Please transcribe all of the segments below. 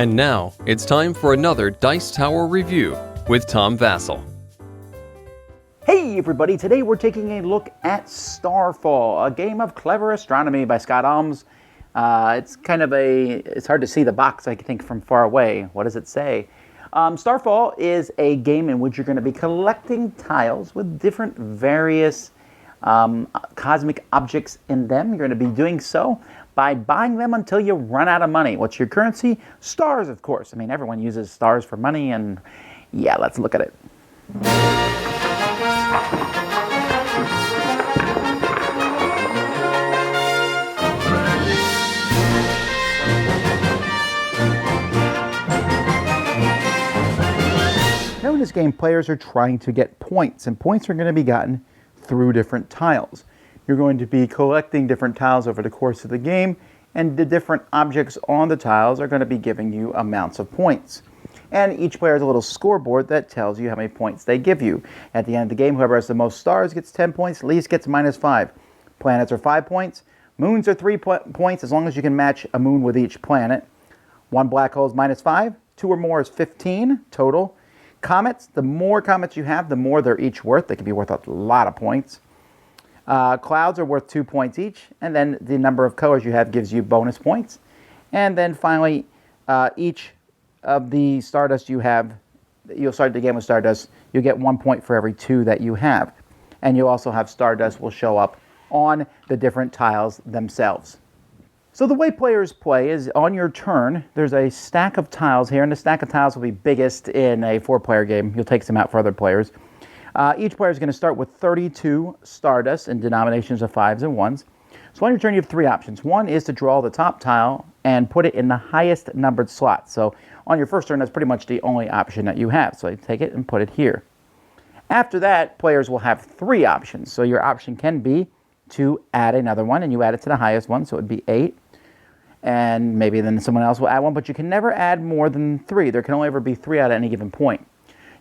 And now, it's time for another Dice Tower review with Tom Vasel. Hey everybody, today we're taking a look at StarFall, a game of clever astronomy by Scott Almes. It's hard to see the box, I think, from far away. What does it say? StarFall is a game in which you're going to be collecting tiles with different various cosmic objects in them. You're going to be doing so by buying them until you run out of money. What's your currency? Stars, of course. I mean, everyone uses stars for money, and yeah, let's look at it. Now in this game, players are trying to get points, and points are going to be gotten through different tiles. You're going to be collecting different tiles over the course of the game, and the different objects on the tiles are going to be giving you amounts of points. And each player has a little scoreboard that tells you how many points they give you. At the end of the game, whoever has the most stars gets 10 points, least gets -5. Planets are 5 points, moons are 3 points as long as you can match a moon with each planet. One black hole is -5, 2 or more is 15 total. Comets, the more comets you have, the more they're each worth. They can be worth a lot of points. Clouds are worth 2 points each, and then the number of colors you have gives you bonus points. And then finally, each of the Stardust you have, you'll start the game with Stardust, you get 1 point for every 2 that you have. And you'll also have Stardust will show up on the different tiles themselves. So the way players play is on your turn, there's a stack of tiles here, and the stack of tiles will be biggest in a 4-player game. You'll take some out for other players. Each player is going to start with 32 Stardust in denominations of 5s and 1s. So on your turn, you have 3 options. One is to draw the top tile and put it in the highest numbered slot. So on your first turn, that's pretty much the only option that you have. So you take it and put it here. After that, players will have 3 options. So your option can be to add another one, and you add it to the highest one, so it would be 8. And maybe then someone else will add one, but you can never add more than 3. There can only ever be 3 at any given point.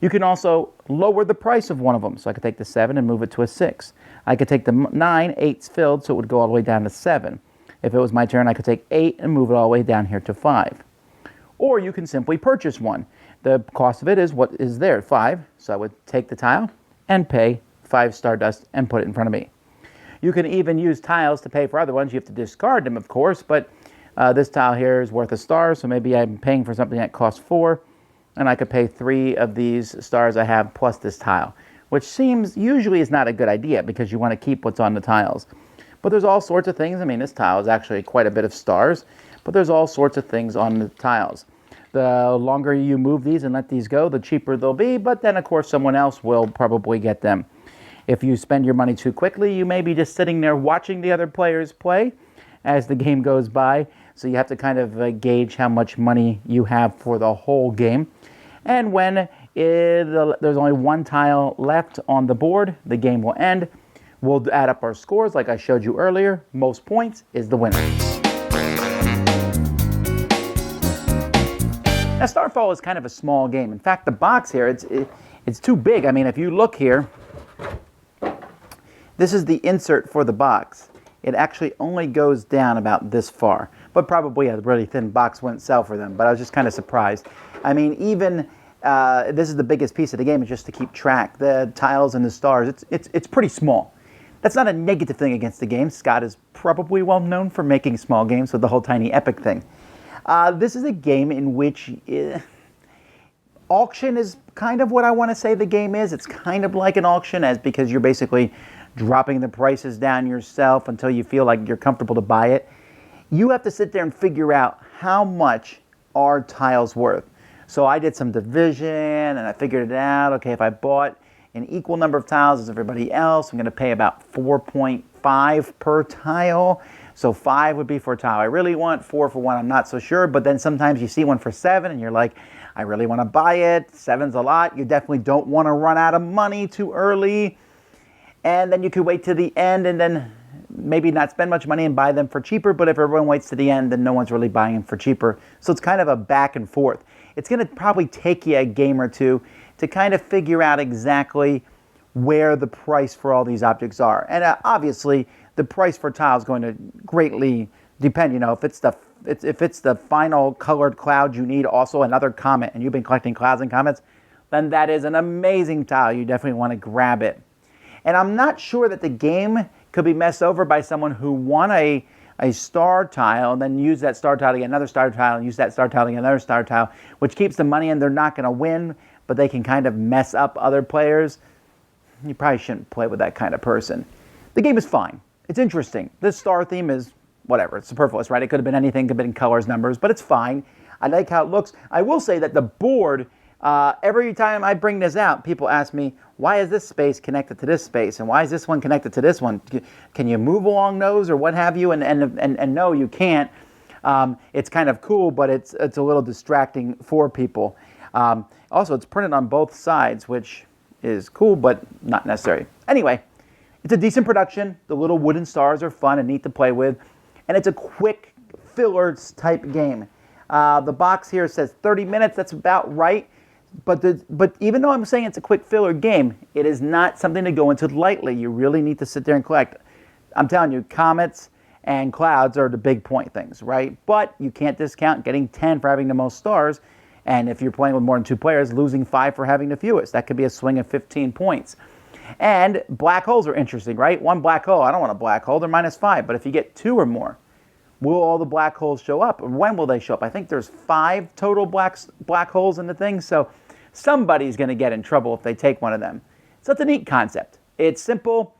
You can also lower the price of one of them. So I could take the 7 and move it to a 6. I could take the 9, 8's filled, so it would go all the way down to 7. If it was my turn, I could take 8 and move it all the way down here to 5. Or you can simply purchase one. The cost of it is what is there, 5. So I would take the tile and pay 5 Stardust and put it in front of me. You can even use tiles to pay for other ones. You have to discard them, of course, but this tile here is worth a star, so maybe I'm paying for something that costs 4. And I could pay 3 of these stars I have plus this tile, which seems usually is not a good idea because you want to keep what's on the tiles. But there's all sorts of things. I mean, this tile is actually quite a bit of stars, but there's all sorts of things on the tiles. The longer you move these and let these go, the cheaper they'll be, but then of course someone else will probably get them. If you spend your money too quickly, you may be just sitting there watching the other players play as the game goes by. So you have to kind of gauge how much money you have for the whole game. And when there's only 1 tile left on the board, the game will end. We'll add up our scores like I showed you earlier. Most points is the winner. Now StarFall is kind of a small game. In fact, the box here, it's too big. I mean, if you look here, this is the insert for the box. It actually only goes down about this far, but probably a really thin box wouldn't sell for them, but I was just kind of surprised. I mean, even this is the biggest piece of the game, is just to keep track. The tiles and the stars, it's pretty small. That's not a negative thing against the game. Scott is probably well known for making small games with the whole tiny epic thing. This is a game in which auction is kind of what I want to say the game is. It's kind of like an auction, because you're basically dropping the prices down yourself until you feel like you're comfortable to buy it. You have to sit there and figure out how much are tiles worth. So I did some division and I figured it out. Okay, if I bought an equal number of tiles as everybody else, I'm going to pay about 4.5 per tile. So 5 would be for a tile I really want, 4 for one I'm not so sure. But then sometimes you see one for 7 and you're like, I really want to buy it. 7's a lot. You definitely don't want to run out of money too early. And then you could wait to the end and then maybe not spend much money and buy them for cheaper. But if everyone waits to the end, then no one's really buying them for cheaper. So it's kind of a back and forth. It's going to probably take you a game or two to kind of figure out exactly where the price for all these objects are. And obviously, the price for tile is going to greatly depend. You know, if it's the if it's the final colored cloud you need, also another comet, and you've been collecting clouds and comets, then that is an amazing tile. You definitely want to grab it. And I'm not sure that the game could be messed over by someone who won a star tile and then use that star tile to get another star tile and use that star tile to get another star tile, which keeps the money in. They're not going to win, but they can kind of mess up other players. You probably shouldn't play with that kind of person. The game is fine. It's interesting. This star theme is whatever. It's superfluous, right? It could have been anything, could have been colors, numbers, but it's fine. I like how it looks. I will say that the board, every time I bring this out, people ask me, why is this space connected to this space? And why is this one connected to this one? Can you move along those or what have you? And no, you can't. It's kind of cool, but it's a little distracting for people. Also, it's printed on both sides, which is cool, but not necessary. Anyway, it's a decent production. The little wooden stars are fun and neat to play with. And it's a quick fillers type game. The box here says 30 minutes. That's about right. But even though I'm saying it's a quick filler game, it is not something to go into lightly. You really need to sit there and collect. I'm telling you, comets and clouds are the big point things, right? But you can't discount getting 10 for having the most stars. And if you're playing with more than 2 players, losing 5 for having the fewest. That could be a swing of 15 points. And black holes are interesting, right? One black hole, I don't want a black hole, they're -5. But if you get 2 or more, will all the black holes show up? When will they show up? I think there's 5 total black holes in the thing. So somebody's going to get in trouble if they take one of them. So it's a neat concept. It's simple.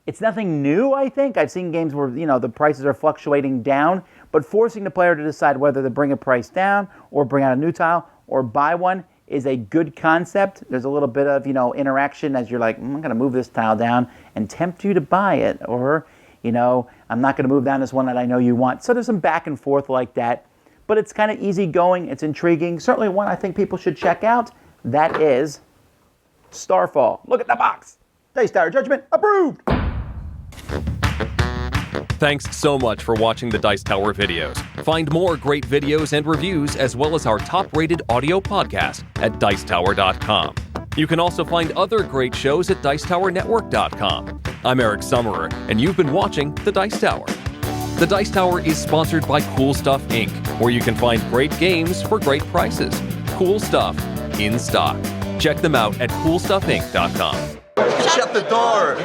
It's nothing new, I think. I've seen games where, the prices are fluctuating down, but forcing the player to decide whether to bring a price down or bring out a new tile or buy one is a good concept. There's a little bit of, interaction as you're like, I'm going to move this tile down and tempt you to buy it. Or, I'm not going to move down this one that I know you want. So there's some back and forth like that. But it's kind of easygoing. It's intriguing. Certainly one I think people should check out. That is StarFall. Look at the box. Dice Tower Judgment approved. Thanks so much for watching the Dice Tower videos. Find more great videos and reviews as well as our top-rated audio podcast at Dicetower.com. You can also find other great shows at Dicetowernetwork.com. I'm Eric Summerer, and you've been watching The Dice Tower. The Dice Tower is sponsored by Cool Stuff Inc., where you can find great games for great prices. Cool stuff in stock. Check them out at CoolStuffInc.com. Shut the door!